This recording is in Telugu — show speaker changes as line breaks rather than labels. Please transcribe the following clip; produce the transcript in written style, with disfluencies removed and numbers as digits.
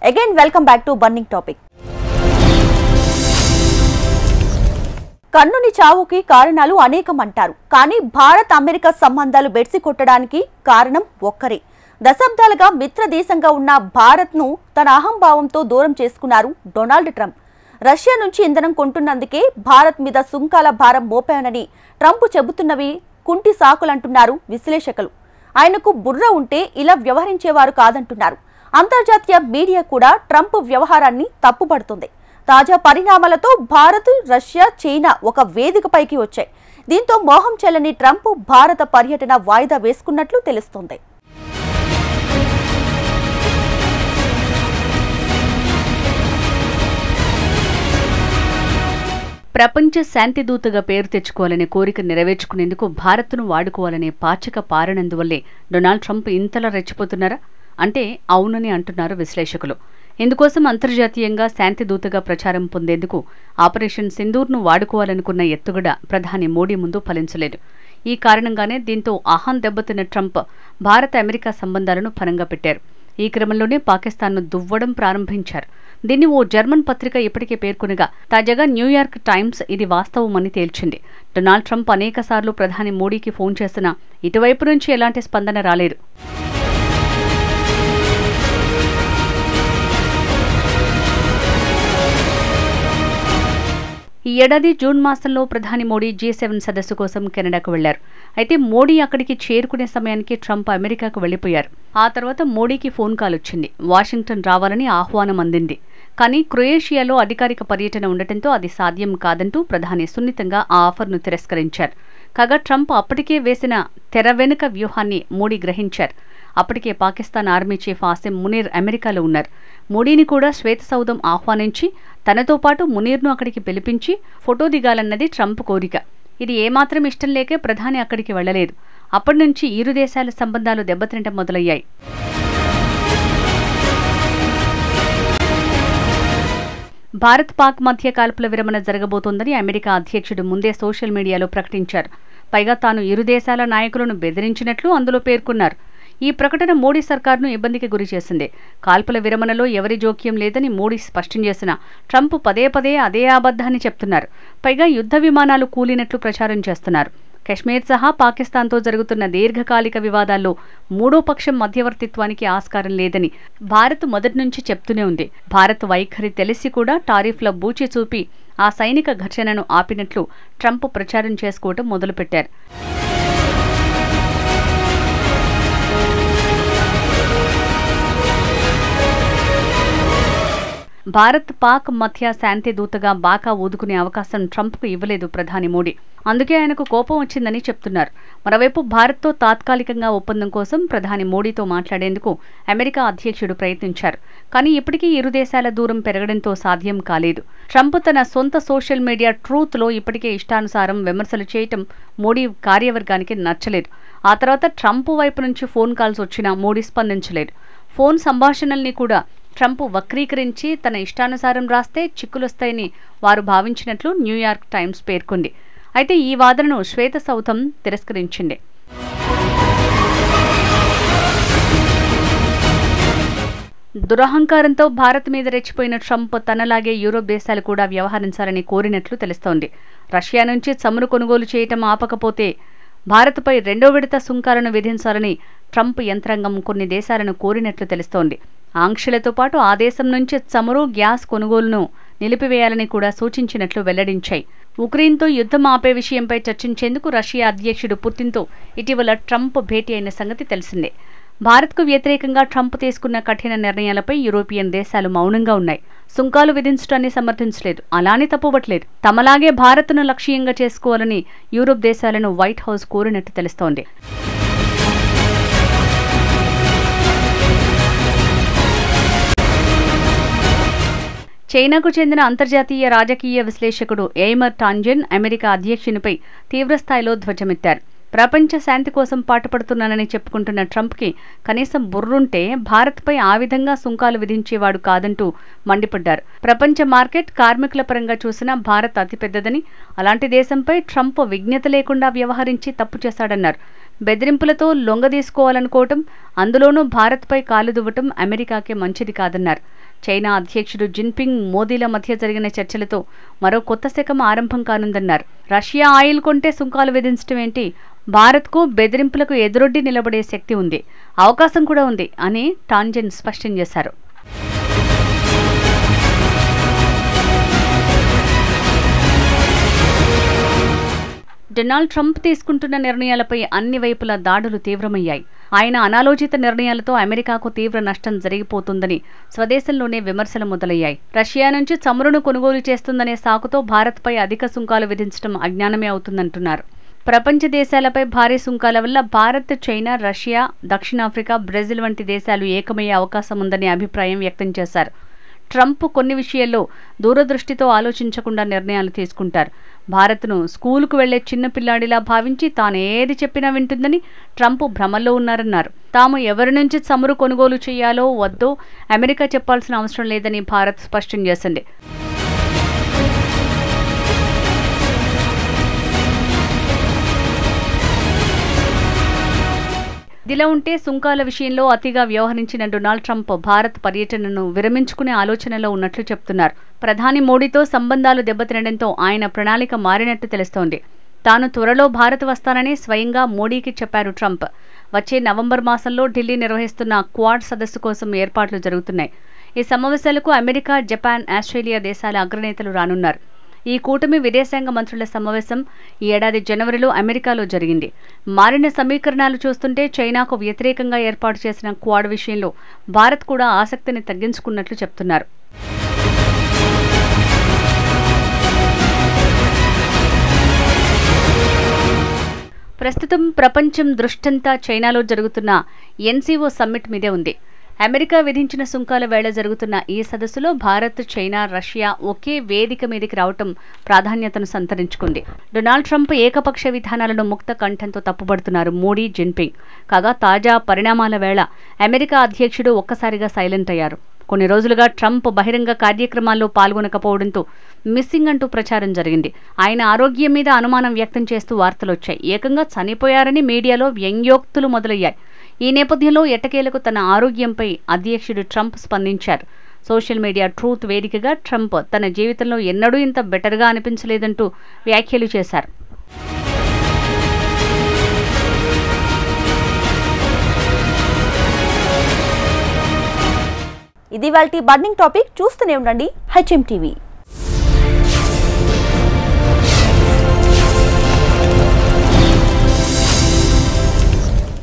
Again, welcome back to Burning Topic. కన్నుని చావుకి కారణాలు అనేకం అంటారు. కానీ భారత్ అమెరికా సంబంధాలు బెడిసి కొట్టడానికి కారణం ఒక్కరే. దశాబ్దాలుగా మిత్ర దేశంగా ఉన్న భారత్ను తన అహంభావంతో దూరం చేసుకున్నారు డొనాల్డ్ ట్రంప్. రష్యా నుంచి ఇంధనం కొంటున్నందుకే భారత్ మీద సుంకాల భారం మోపానని ట్రంప్ చెబుతున్నవి కుంటి సాకులంటున్నారు విశ్లేషకులు. ఆయనకు బుర్ర ఉంటే ఇలా వ్యవహరించేవారు కాదంటున్నారు. అంతర్జాతీయ మీడియా కూడా ట్రంప్ వ్యవహారాన్ని తప్పుపడుతుంది. తాజా పరిణామాలతో భారత్, రష్యా, చైనా ఒక వేదికపైకి వచ్చాయి. దీంతో మోహం చెల్లని ట్రంప్ భారత పర్యటన వాయిదా వేసుకున్నట్లు తెలుస్తోంది.
ప్రపంచ శాంతిదూతగా పేరు తెచ్చుకోవాలనే కోరిక నెరవేర్చుకునేందుకు భారత్ను వాడుకోవాలనే పాచిక పారనందువల్లే డొనాల్డ్ ట్రంప్ ఇంతలా రెచ్చిపోతున్నారా అంటే అవునని అంటున్నారు విశ్లేషకులు. ఇందుకోసం అంతర్జాతీయంగా శాంతిదూతగా ప్రచారం పొందేందుకు ఆపరేషన్ సింధూర్ను వాడుకోవాలనుకున్న ఎత్తుగడ ప్రధాని మోడీ ముందు ఫలించలేదు. ఈ కారణంగానే దీంతో అహం దెబ్బతిన్న ట్రంప్ భారత అమెరికా సంబంధాలను ఫలంగా పెట్టారు. ఈ క్రమంలోనే పాకిస్తాన్ను దువ్వడం ప్రారంభించారు. దీన్ని ఓ జర్మన్ పత్రిక ఇప్పటికే పేర్కొనగా తాజాగా న్యూయార్క్ టైమ్స్ ఇది వాస్తవమని తేల్చింది. డొనాల్డ్ ట్రంప్ అనేకసార్లు ప్రధాని మోడీకి ఫోన్ చేసినా ఇటువైపు నుంచి ఎలాంటి స్పందన రాలేదు. ఈ ఏడాది జూన్ మాసంలో ప్రధాని మోడీ G7 సదస్సు కోసం కెనడాకు వెళ్లారు. అయితే మోడీ అక్కడికి చేరుకునే సమయానికి ట్రంప్ అమెరికాకు వెళ్లిపోయారు. ఆ తర్వాత మోడీకి ఫోన్ కాల్ వచ్చింది. వాషింగ్టన్ రావాలని ఆహ్వానం అందింది. కానీ క్రొయేషియాలో అధికారిక పర్యటన ఉండటంతో అది సాధ్యం కాదంటూ ప్రధాని సున్నితంగా ఆ ఆఫర్ను తిరస్కరించారు. కాగా ట్రంప్ అప్పటికే వేసిన తెర వెనుక వ్యూహాన్ని మోడీ గ్రహించారు. అప్పటికే పాకిస్తాన్ ఆర్మీ చీఫ్ ఆసిమ్ మునీర్ అమెరికాలో ఉన్నారు. మోడీని కూడా శ్వేతసౌధం ఆహ్వానించి తనతో పాటు మునీర్ను అక్కడికి పిలిపించి ఫోటో దిగాలన్నది ట్రంప్ కోరిక. ఇది ఏమాత్రం ఇష్టం లేకే ప్రధాని అక్కడికి వెళ్లలేదు. అప్పటి నుంచి ఇరు దేశాల సంబంధాలు దెబ్బతినటం మొదలయ్యాయి. భారత్ పాక్ మధ్య కాల్పుల విరమణ జరగబోతోందని అమెరికా అధ్యక్షుడు ముందే సోషల్ మీడియాలో ప్రకటించారు. పైగా తాను ఇరు దేశాల నాయకులను బెదిరించినట్లు అందులో పేర్కొన్నారు. ఈ ప్రకటన మోడీ సర్కార్ను ఇబ్బందికి గురిచేసింది. కాల్పుల విరమణలో ఎవరి జోక్యం లేదని మోడీ స్పష్టం చేసిన ట్రంప్ పదే పదే అదే అబద్ధాన్ని చెప్తున్నారు. పైగా యుద్ధ విమానాలు కూలినట్లు ప్రచారం చేస్తున్నారు. కశ్మీర్ సహా పాకిస్తాన్తో జరుగుతున్న దీర్ఘకాలిక వివాదాల్లో మూడో పక్షం మధ్యవర్తిత్వానికి ఆస్కారం లేదని భారత్ మొదటి నుంచి చెప్తూనే ఉంది. భారత్ వైఖరి తెలిసి కూడా టారిఫ్ల బూచి చూపి ఆ సైనిక ఘర్షణను ఆపినట్లు ట్రంప్ ప్రచారం చేసుకోవటం మొదలుపెట్టారు. భారత్ పాక్ మధ్య శాంతి దూతగా బాకా ఊదుకునే అవకాశం ట్రంప్కు ఇవ్వలేదు ప్రధాని మోడీ. అందుకే ఆయనకు కోపం వచ్చిందని చెప్తున్నారు. మరోవైపు భారత్తో తాత్కాలికంగా ఒప్పందం కోసం ప్రధాని మోడీతో మాట్లాడేందుకు అమెరికా అధ్యక్షుడు ప్రయత్నించారు. కానీ ఇప్పటికీ ఇరు దేశాల దూరం పెరగడంతో సాధ్యం కాలేదు. ట్రంప్ తన సొంత సోషల్ మీడియా ట్రూత్లో ఇప్పటికే ఇష్టానుసారం విమర్శలు చేయటం మోడీ కార్యవర్గానికి నచ్చలేదు. ఆ తర్వాత ట్రంప్ వైపు నుంచి ఫోన్ కాల్స్ వచ్చినా మోడీ స్పందించలేదు. ఫోన్ సంభాషణల్ని కూడా ట్రంప్ వక్రీకరించి తన ఇష్టానుసారం రాస్తే చిక్కులొస్తాయని వారు భావించినట్లు న్యూయార్క్ టైమ్స్ పేర్కొంది. అయితే ఈ వాదనను శ్వేతసౌధం తిరస్కరించింది. దురహంకారంతో భారత్ మీద రెచ్చిపోయిన ట్రంప్ తనలాగే యూరోప్ దేశాలు కూడా వ్యవహరించాలని కోరినట్లు తెలుస్తోంది. రష్యా నుంచి చమురు కొనుగోలు చేయటం ఆపకపోతే భారత్పై రెండో విడత సుంకాలను విధించాలని ట్రంప్ యంత్రాంగం కొన్ని దేశాలను కోరినట్లు తెలుస్తోంది. ఆంక్షలతో పాటు ఆ దేశం నుంచి చమురు, గ్యాస్ కొనుగోలును నిలిపివేయాలని కూడా సూచించినట్లు వెల్లడించాయి. ఉక్రెయిన్తో యుద్ధం ఆపే విషయంపై చర్చించేందుకు రష్యా అధ్యక్షుడు పుతిన్తో ఇటీవల ట్రంప్ భేటీ అయిన సంగతి తెలిసిందే. భారత్కు వ్యతిరేకంగా ట్రంప్ తీసుకున్న కఠిన నిర్ణయాలపై యూరోపియన్ దేశాలు మౌనంగా ఉన్నాయి. సుంకాలు విధించడాన్ని సమర్థించలేదు, అలానే తప్పుబట్టలేదు. తమలాగే భారత్ను లక్ష్యంగా చేసుకోవాలని యూరోప్ దేశాలను వైట్ హౌస్ కోరినట్టు తెలుస్తోంది. చైనాకు చెందిన అంతర్జాతీయ రాజకీయ విశ్లేషకుడు ఎయిమర్ టాంజెన్ అమెరికా అధ్యక్షునిపై తీవ్రస్థాయిలో ధ్వజమెత్తారు. ప్రపంచ శాంతి కోసం పాటుపడుతున్నానని చెప్పుకుంటున్న ట్రంప్కి కనీసం బుర్రుంటే భారత్పై ఆ విధంగా సుంకాలు విధించేవాడు కాదంటూ మండిపడ్డారు. ప్రపంచ మార్కెట్ కార్మికుల పరంగా చూసినా భారత్ అతిపెద్దదని, అలాంటి దేశంపై ట్రంప్ విజ్ఞత లేకుండా వ్యవహరించి తప్పు చేశాడన్నారు. బెదిరింపులతో లొంగదీసుకోవాలనుకోవటం, అందులోనూ భారత్పై కాలు దువ్వటం అమెరికాకే మంచిది కాదన్నారు. చైనా అధ్యక్షుడు జిన్పింగ్ మోదీల మధ్య జరిగిన చర్చలతో మరో కొత్త శకం ఆరంభం కానుందన్నారు. రష్యా ఆయిల్ కొంటే సుంకాలు విధించడం ఏంటి, భారత్కు బెదిరింపులకు ఎదురొడ్డి నిలబడే శక్తి ఉంది, అవకాశం కూడా ఉంది అని టాంజన్ స్పష్టం చేశారు. డొనాల్డ్ ట్రంప్ తీసుకుంటున్న నిర్ణయాలపై అన్ని వైపులా దాడులు తీవ్రమయ్యాయి. ఆయన అనాలోచిత నిర్ణయాలతో అమెరికాకు తీవ్ర నష్టం జరిగిపోతుందని స్వదేశంలోనే విమర్శలు మొదలయ్యాయి. రష్యా నుంచి చమురును కొనుగోలు చేస్తుందనే సాకుతో భారత్పై అధిక సుంకాలు విధించడం అజ్ఞానమే అవుతుందంటున్నారు. ప్రపంచ దేశాలపై భారీ సుంకాల వల్ల భారత్, చైనా, రష్యా, దక్షిణాఫ్రికా, బ్రెజిల్ వంటి దేశాలు ఏకమయ్యే అవకాశం ఉందనే అభిప్రాయం వ్యక్తం చేశారు. ట్రంప్ కొన్ని విషయాల్లో దూరదృష్టితో ఆలోచించకుండా నిర్ణయాలు తీసుకుంటారు. భారత్ను స్కూలుకు వెళ్లే చిన్న పిల్లాడిలా భావించి తాను ఏది చెప్పినా వింటుందని ట్రంప్ భ్రమల్లో ఉన్నారన్నారు. తాము ఎవరి నుంచి చమురు కొనుగోలు చేయాలో వద్దో అమెరికా చెప్పాల్సిన అవసరం లేదని భారత్ స్పష్టం చేసింది. ఇదిలా ఉంటే సుంకాల విషయంలో అతిగా వ్యవహరించిన డొనాల్డ్ ట్రంప్ భారత్ పర్యటనను విరమించుకునే ఆలోచనలో ఉన్నట్లు చెప్తున్నారు. ప్రధాని మోడీతో సంబంధాలు దెబ్బతినడంతో ఆయన ప్రణాళిక మారినట్టు తెలుస్తోంది. తాను త్వరలో భారత్ వస్తానని స్వయంగా మోడీకి చెప్పారు ట్రంప్. వచ్చే నవంబర్ మాసంలో ఢిల్లీ నిర్వహిస్తున్న క్వాడ్ సదస్సు కోసం ఏర్పాట్లు జరుగుతున్నాయి. ఈ సమావేశాలకు అమెరికా, జపాన్, ఆస్ట్రేలియా దేశాల అగ్రనేతలు రానున్నారు. ఈ కూటమి విదేశాంగ మంత్రుల సమావేశం ఈ ఏడాది జనవరిలో అమెరికాలో జరిగింది. మారిన సమీకరణాలు చూస్తుంటే చైనాకు వ్యతిరేకంగా ఏర్పాటు చేసిన క్వాడ్ విషయంలో భారత్ కూడా ఆసక్తిని తగ్గించుకున్నట్లు చెప్తున్నారు. ప్రస్తుతం ప్రపంచం దృష్టంతా చైనాలో జరుగుతున్న ఎన్సీఓ సమ్మిట్ మీదే ఉంది. అమెరికా విధించిన సుంకాల వేళ జరుగుతున్న ఈ సదస్సులో భారత్, చైనా, రష్యా ఒకే వేదిక మీదకి రావటం ప్రాధాన్యతను సంతరించుకుంది. డొనాల్డ్ ట్రంప్ ఏకపక్ష విధానాలను ముక్త కంఠంతో తప్పుపడుతున్నారు మోడీ, జిన్పింగ్. కాగా తాజా పరిణామాల వేళ అమెరికా అధ్యక్షుడు ఒక్కసారిగా సైలెంట్ అయ్యారు. కొన్ని రోజులుగా ట్రంప్ బహిరంగ కార్యక్రమాల్లో పాల్గొనకపోవడంతో మిస్సింగ్ అంటూ ప్రచారం జరిగింది. ఆయన ఆరోగ్యం మీద అనుమానం వ్యక్తం చేస్తూ వార్తలొచ్చాయి. ఏకంగా చనిపోయారని మీడియాలో వ్యంగ్యోక్తులు మొదలయ్యాయి. ఈ నేపథ్యంలో ఎట్టకేలకు తన ఆరోగ్యంపై అధ్యక్షుడు ట్రంప్ స్పందించారు. సోషల్ మీడియా ట్రూత్ వేదికగా ట్రంప్ తన జీవితంలో ఎన్నడూ ఇంత బెటర్గా అనిపించలేదంటూ వ్యాఖ్యలు చేశారు.
ఇది వాల్టి బర్నింగ్ టాపిక్. చూస్తూనే ఉండండి HM TV.